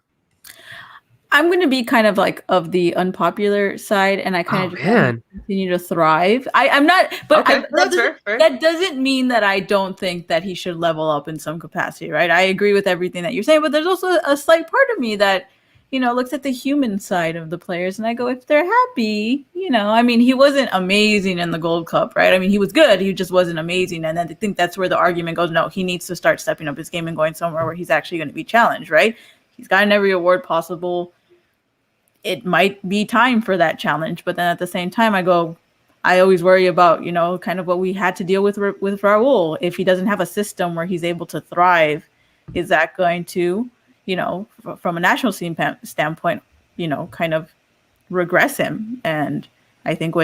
I'm going to be kind of like of the unpopular side, and I kind of continue to thrive. I'm not, but okay, that doesn't mean that I don't think that he should level up in some capacity, right? I agree with everything that you're saying, but there's also a slight part of me that, looks at the human side of the players, and I go, if they're happy, I mean, he wasn't amazing in the Gold Cup, right? I mean, he was good, he just wasn't amazing, and then I think that's where the argument goes, no, he needs to start stepping up his game and going somewhere where he's actually going to be challenged, right? He's gotten every award possible. It might be time for that challenge, but then at the same time, I always worry about, kind of what we had to deal with Raul. If he doesn't have a system where he's able to thrive, is that going to, from a national team standpoint, kind of regress him? And I think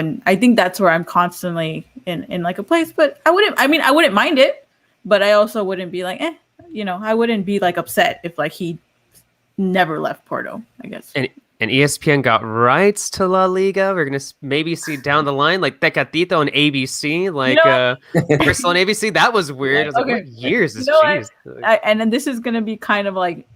that's where I'm constantly in like a place, but I wouldn't mind it, but I also wouldn't be like, I wouldn't be like upset if like he never left Porto, I guess. And ESPN got rights to La Liga. We're going to maybe see down the line, like Tecatito on ABC, like Crystal on ABC. That was weird. I was like, what years is cheese? And then this is going to be kind of like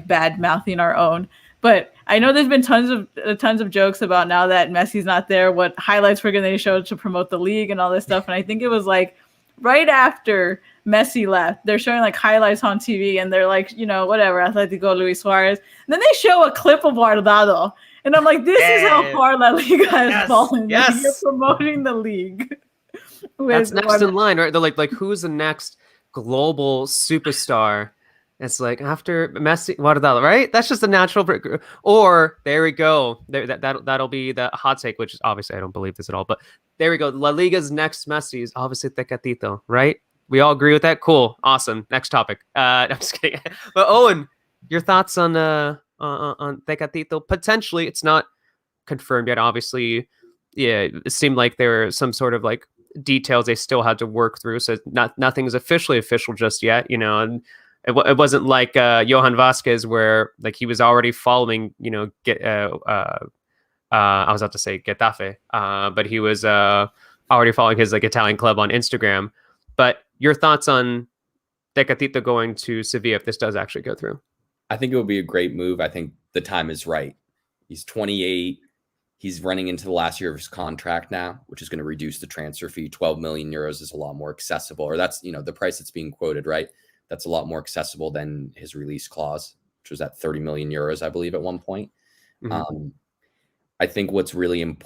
bad mouthing our own. But I know there's been tons of jokes about now that Messi's not there, what highlights we're going to show to promote the league and all this stuff. And I think it was like right after Messi left, they're showing like highlights on TV, and they're like, whatever, Atletico, Luis Suarez. And then they show a clip of Guardado, and I'm like, this is how far La Liga has fallen. Yes. Like, you're promoting the league. That's next in line, right? They're like, who's the next global superstar? It's like after Messi, Guardado, right? That's just a natural. Or there we go. That'll be the hot take, which is obviously I don't believe this at all, but there we go. La Liga's next Messi is obviously Tecatito, right? We all agree with that. Cool, awesome. Next topic. I'm just kidding. But Owen, your thoughts on Tecatito? Potentially, it's not confirmed yet. Obviously, yeah, it seemed like there were some sort of like details they still had to work through. So nothing is officially official just yet, and it wasn't like Johan Vasquez where like he was already following, I was about to say Getafe, but he was already following his like Italian club on Instagram. But your thoughts on Tecatito going to Sevilla if this does actually go through? I think it would be a great move. I think the time is right. He's 28. He's running into the last year of his contract now, which is going to reduce the transfer fee. 12 million euros is a lot more accessible, or that's, the price that's being quoted, right? That's a lot more accessible than his release clause, which was at 30 million euros, I believe, at one point. Mm-hmm. I think what's really an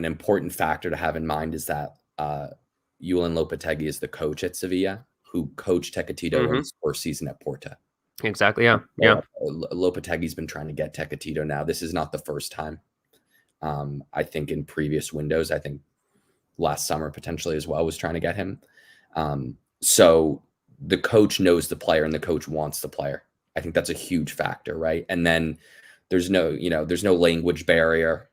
important factor to have in mind is that Julen Lopetegui is the coach at Sevilla, who coached Tecatito in his first season at Porto. Exactly, yeah. Lopetegui's been trying to get Tecatito now. This is not the first time. I think in previous windows, I think last summer potentially as well was trying to get him. So the coach knows the player and the coach wants the player. I think that's a huge factor, right? And then there's no language barrier.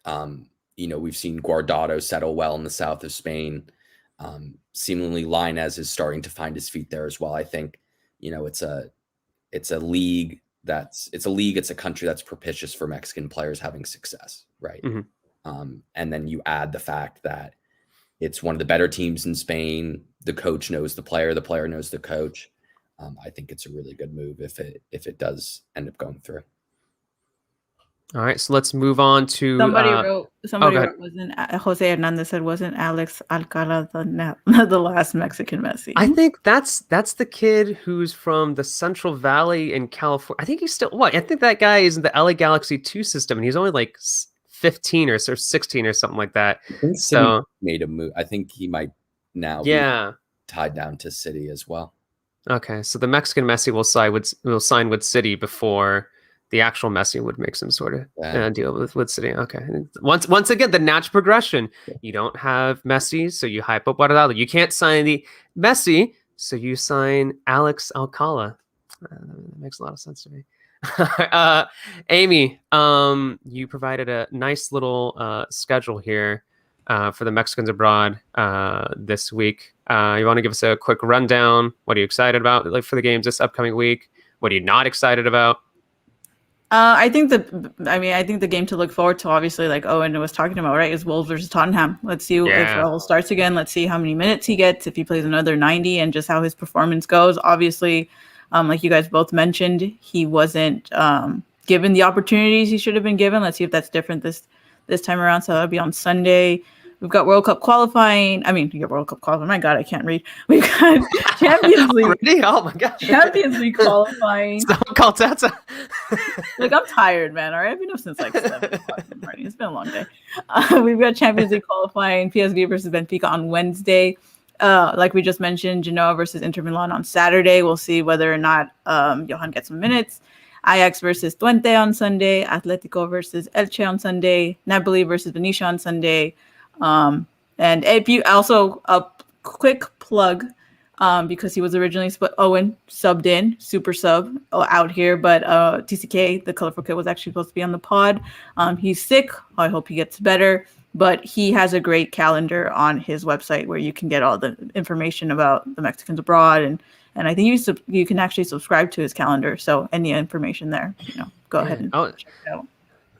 We've seen Guardado settle well in the south of Spain. Seemingly Lainez is starting to find his feet there as well. I think, it's a league, it's a country that's propitious for Mexican players having success, right? Mm-hmm. And then you add the fact that it's one of the better teams in Spain. The coach knows the player knows the coach. I think it's a really good move if it does end up going through. All right, so let's move on to somebody wrote Jose Hernandez said wasn't Alex Alcala the last Mexican Messi? I think that's the kid who's from the Central Valley in California. I think he's still I think that guy is in the LA Galaxy 2 system, and he's only like 15 or 16 or something like that. I think City made a move. I think he might now be tied down to City as well. Okay, so the Mexican Messi will sign with City before the actual Messi would make some sort of deal with City. Okay, once again, the natural progression. You don't have Messi, so you hype up Guardado. You can't sign the Messi, so you sign Alex Alcala. That makes a lot of sense to me. Amy, you provided a nice little schedule here for the Mexicans abroad this week. You want to give us a quick rundown? What are you excited about, like, for the games this upcoming week? What are you not excited about? I think the game to look forward to, obviously, like Owen was talking about, right, is Wolves versus Tottenham. Let's see if Raul starts again. Let's see how many minutes he gets, if he plays another 90, and just how his performance goes. Obviously, like you guys both mentioned, he wasn't given the opportunities he should have been given. Let's see if that's different this time around. So that'll be on Sunday. We've got World Cup qualifying. World Cup qualifying. My God, I can't read. We've got Champions League. Already? Oh my God. Champions League qualifying. Someone call Tata. Like, I'm tired, man. All right, I've been up since like 7 o'clock in the morning. It's been a long day. We've got Champions League qualifying. PSG versus Benfica on Wednesday. Like we just mentioned, Genoa versus Inter Milan on Saturday. We'll see whether or not Johan gets some minutes. Ajax versus Twente on Sunday. Atletico versus Elche on Sunday. Napoli versus Venezia on Sunday. And if you also a quick plug, because he was originally Owen subbed in, super sub out here, but TCK, the colorful kid, was actually supposed to be on the pod. He's sick. I hope he gets better, but he has a great calendar on his website where you can get all the information about the Mexicans abroad, and I think you can actually subscribe to his calendar. So any information there, go ahead and check it out.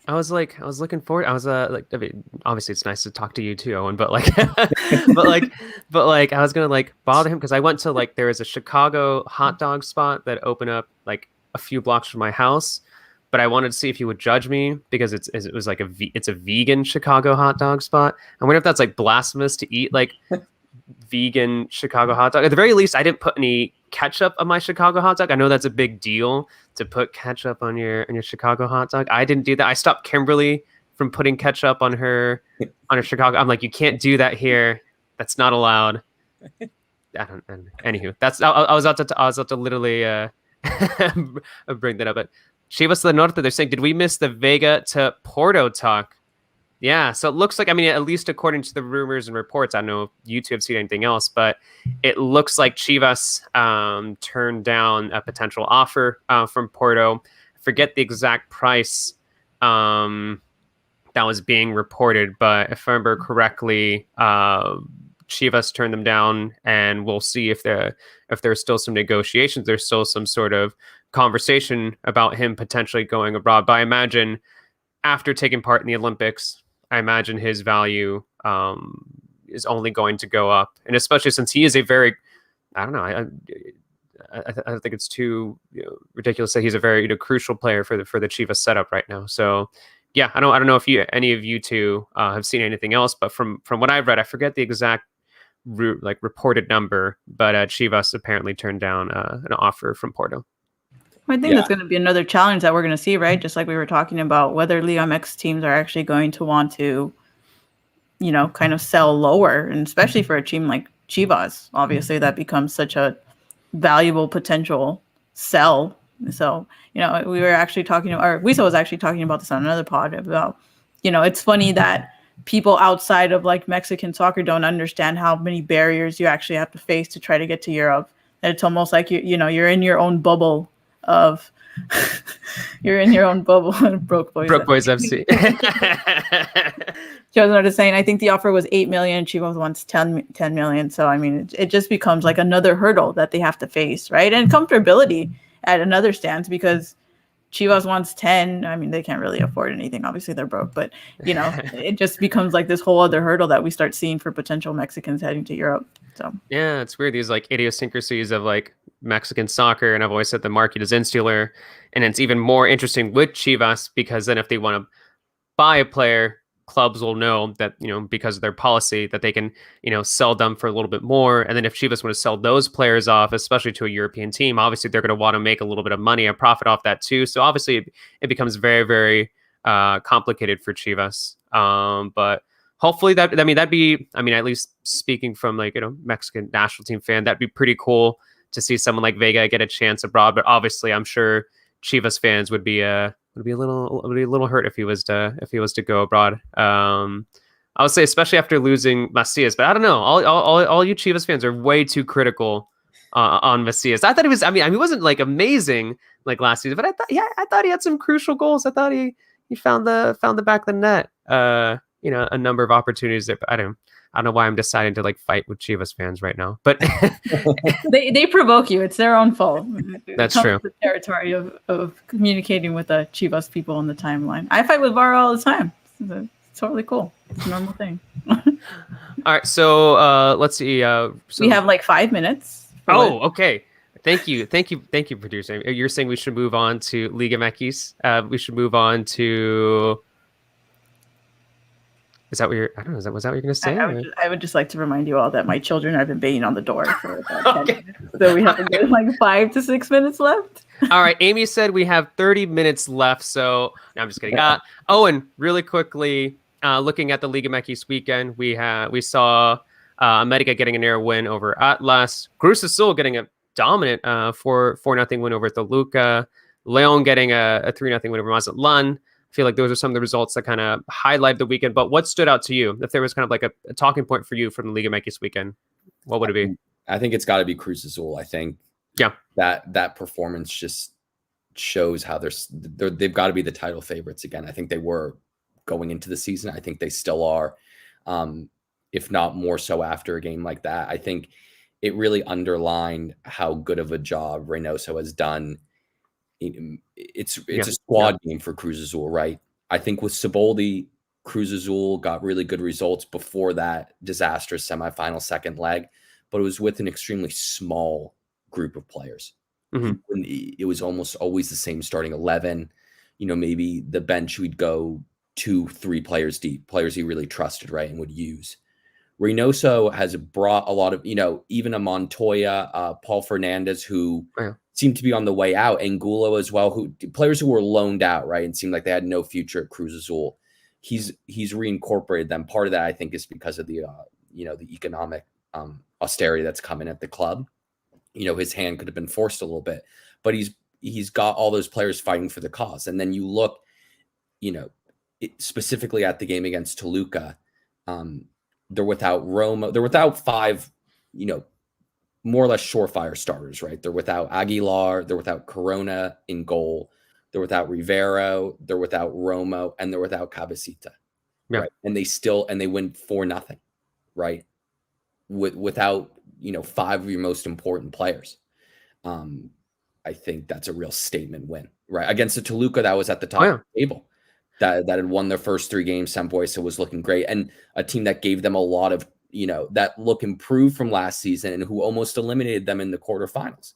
I was looking forward. I was obviously it's nice to talk to you too, Owen, but like, I was gonna bother him because I went to there is a Chicago hot dog spot that opened up like a few blocks from my house, but I wanted to see if he would judge me because it was like it's a vegan Chicago hot dog spot. I wonder if that's like blasphemous to eat like vegan Chicago hot dog. At the very least, I didn't put any ketchup on my Chicago hot dog. I know that's a big deal to put ketchup on your Chicago hot dog. I didn't do that. I stopped Kimberly from putting ketchup on her Chicago. I'm like, you can't do that here. That's not allowed. Anywho, that's I was about to literally bring that up. But Chivas del Norte, they're saying, did we miss the Vega to Porto talk? Yeah, so it looks like, at least according to the rumors and reports, I don't know if you two have seen anything else, but it looks like Chivas turned down a potential offer from Porto. I forget the exact price that was being reported, but if I remember correctly, Chivas turned them down, and we'll see if there's still some negotiations. There's still some sort of conversation about him potentially going abroad. But I imagine after taking part in the Olympics, I imagine his value is only going to go up, and especially since he is a very, I don't know, I don't think it's too ridiculous that he's a very crucial player for the Chivas setup right now. So yeah, I don't know if any of you two have seen anything else, but from what I've read, I forget the exact reported number, but Chivas apparently turned down an offer from Porto. I think that's going to be another challenge that we're going to see, right? Just like we were talking about, whether Liga MX teams are actually going to want to, kind of sell lower, and especially for a team like Chivas, obviously that becomes such a valuable potential sell. So, we were actually talking, or Wisa was actually talking about this on another pod about it's funny that people outside of like Mexican soccer don't understand how many barriers you actually have to face to try to get to Europe. And it's almost like you're in your own bubble of you're in your own bubble. Broke Boys FC. Johan is saying, I think the offer was 8 million. Chivas wants 10 million. So I mean, it just becomes like another hurdle that they have to face, right? And comfortability at another stance, because Chivas wants 10. I mean, they can't really afford anything. Obviously, they're broke, but it just becomes like this whole other hurdle that we start seeing for potential Mexicans heading to Europe. So yeah, it's weird. These like idiosyncrasies of like Mexican soccer, and I've always said the market is insular, and it's even more interesting with Chivas because then if they want to buy a player, clubs will know that, because of their policy that they can, sell them for a little bit more. And then if Chivas want to sell those players off, especially to a European team, obviously they're going to want to make a little bit of money, a profit off that too. So obviously it becomes very, very complicated for Chivas. But hopefully that'd be, at least speaking from like, Mexican national team fan, that'd be pretty cool to see someone like Vega get a chance abroad. But obviously I'm sure Chivas fans would be a little hurt if he was to go abroad. I would say especially after losing Macias, but I don't know. All you Chivas fans are way too critical on Macias. I thought he was. He wasn't like amazing like last season, but I thought he had some crucial goals. I thought he found the back of the net. A number of opportunities there. But I don't know why I'm deciding to like fight with Chivas fans right now. But they provoke you. It's their own fault. That's true. The territory of communicating with the Chivas people on the timeline. I fight with VAR all the time. It's totally cool. It's a normal thing. All right, so let's see. We have like 5 minutes. Okay. Thank you, producer. You're saying we should move on to Liga MX. We should move on to. Is that what you're? I don't know. Was that what you're going to say? I would just like to remind you all that my children have been banging on the door for about 10 minutes. So we have a good like 5 to 6 minutes left. All right. Amy said we have 30 minutes left. So no, I'm just kidding. Owen, really quickly, looking at the Liga MX weekend, we saw Amelia getting a narrow win over Atlas. Cruz Azul getting a dominant 4-0 win over Toluca. Leon getting a 3-0 win over Mazatlan. I feel like those are some of the results that kind of highlight the weekend. But what stood out to you? If there was kind of like a talking point for you from the Liga MX weekend, what would it be? I think it's got to be Cruz Azul. I think that performance just shows how they've got to be the title favorites again. I think they were going into the season. I think they still are, if not more so after a game like that. I think it really underlined how good of a job Reynoso has done. It's a squad game for Cruz Azul, right? I think with Siboldi, Cruz Azul got really good results before that disastrous semifinal second leg, but it was with an extremely small group of players. Mm-hmm. It was almost always the same starting 11. Maybe the bench would go 2-3 players deep, players he really trusted, right, and would use. Reynoso has brought a lot of, even a Montoya, Paul Fernandez, who seemed to be on the way out, Angulo as well, players who were loaned out, right, and seemed like they had no future at Cruz Azul. He's reincorporated them. Part of that, I think, is because of the the economic austerity that's coming at the club. His hand could have been forced a little bit, but he's got all those players fighting for the cause. And then you look, specifically at the game against Toluca. They're without Roma. They're without 5, more or less surefire starters, right? They're without Aguilar. They're without Corona in goal. They're without Rivero. They're without Romo, and they're without Cabecita. Yeah. Right? And they win 4-0, right? Without 5 of your most important players. I think that's a real statement win, right? Against the Toluca that was at the top of the table. That had won their first 3 games. Sambuesa was looking great. And a team that gave them a lot of, that look improved from last season and who almost eliminated them in the quarterfinals,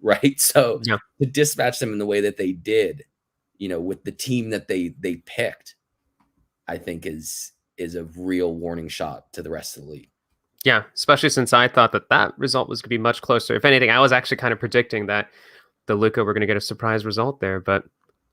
right? So to dispatch them in the way that they did, with the team that they picked, I think is a real warning shot to the rest of the league. Yeah, especially since I thought that result was going to be much closer. If anything, I was actually kind of predicting that the Luca were going to get a surprise result there, but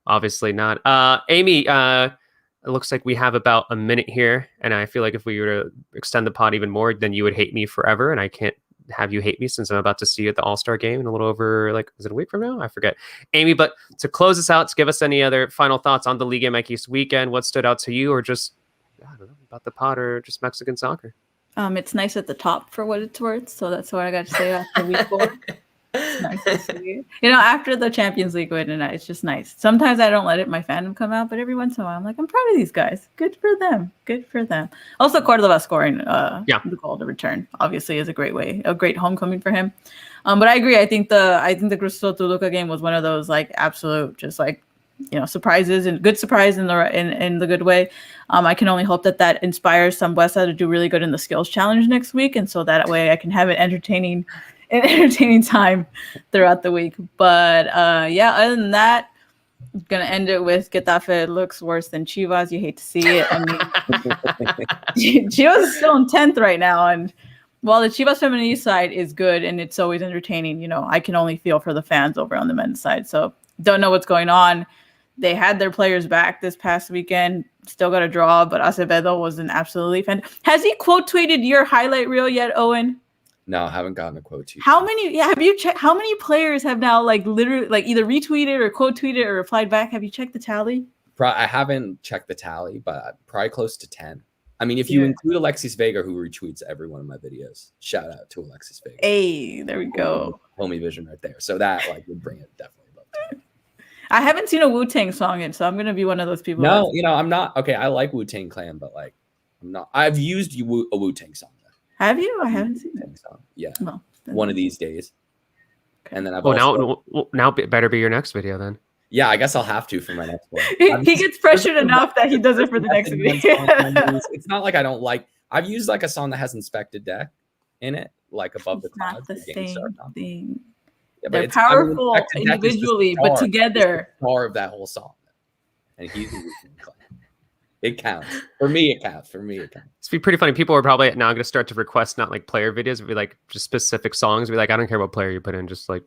obviously not. Amy, it looks like we have about a minute here, and I feel like if we were to extend the pod even more, then you would hate me forever, and I can't have you hate me since I'm about to see you at the All-Star game in a little over, like, is it a week from now? I forget. Amy, but to close us out, to give us any other final thoughts on the Liga MX weekend, what stood out to you, or just, I don't know, about the pod or just Mexican soccer? It's nice at the top for what it's worth, so that's what I got to say after week 4. It's nice to see. After the Champions League win, and it's just nice. Sometimes I don't let my fandom come out, but every once in a while I'm like, I'm proud of these guys. Good for them. Good for them. Also, Cordova scoring the goal to return obviously is a great homecoming for him. But I agree. I think the Crystal Toluca game was one of those like absolute just like surprises, and good surprise in the good way. I can only hope that inspires Sambuesa to do really good in the skills challenge next week, and so that way I can have an entertaining time throughout the week. But other than that, I'm gonna end it with Getafe looks worse than Chivas. You hate to see it. I mean, Chivas is still in 10th right now, and while the Chivas feminine side is good and it's always entertaining, I can only feel for the fans over on the men's side. So don't know what's going on. They had their players back this past weekend. Still got a draw, but Acevedo was an absolutely fantastic. Has he quote tweeted your highlight reel yet, Owen? No, I haven't gotten a quote tweet. How many? Yeah, have you checked? How many players have now literally either retweeted or quote tweeted or replied back? Have you checked the tally? I haven't checked the tally, but probably close to 10. I mean, if you include Alexis Vega, who retweets every one of my videos, shout out to Alexis Vega. Hey, there we go. Homie vision right there. So that would bring it definitely above 10. I haven't seen a Wu-Tang song yet, so I'm gonna be one of those people. No, I'm not. Okay, I like Wu-Tang Clan, but I'm not. I've used a Wu-Tang song. Have you? I haven't seen it. Song. Yeah, well, one of these days. Okay. And then I've now it better be your next video then. Yeah, I guess I'll have to for my next one. He gets pressured enough that he does it for the next video. It's not like I don't like. I've used a song that has Inspected Deck in it, above the clouds. Not the same thing. Yeah, they're powerful individually, but together. The star of that whole song, and he's it counts for me. It counts. It's be pretty funny. People are probably now going to start to request not player videos, it'd be just specific songs. Be I don't care what player you put in, just that's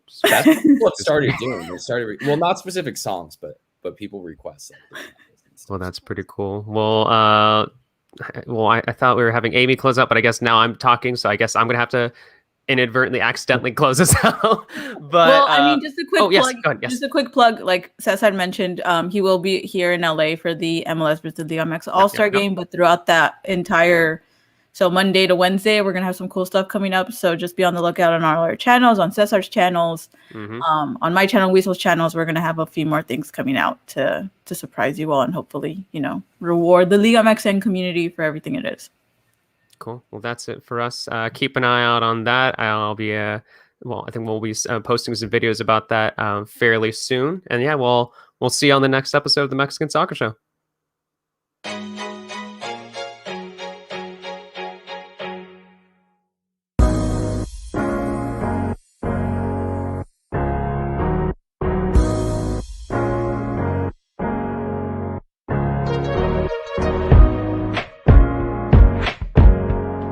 what started doing. They started not specific songs, but people request. Well, that's pretty cool. Well, I thought we were having Amy close up, but I guess now I'm talking, so I guess I'm going to have to inadvertently accidentally close us out. But I mean, just a quick plug. Yes, go ahead, yes. Just a quick plug. Like Cesar mentioned, he will be here in LA for the MLS versus Liga MX All-Star game. But throughout that entire, so Monday to Wednesday, we're gonna have some cool stuff coming up. So just be on the lookout on our channels, on Cesar's channels, on my channel, Weasel's channels. We're gonna have a few more things coming out to surprise you all and hopefully reward the Liga MXN community for everything it is. Cool. Well, that's it for us. Keep an eye out on that. I'll be I think we'll be posting some videos about that fairly soon. And yeah, we'll see you on the next episode of the Mexican Soccer Show.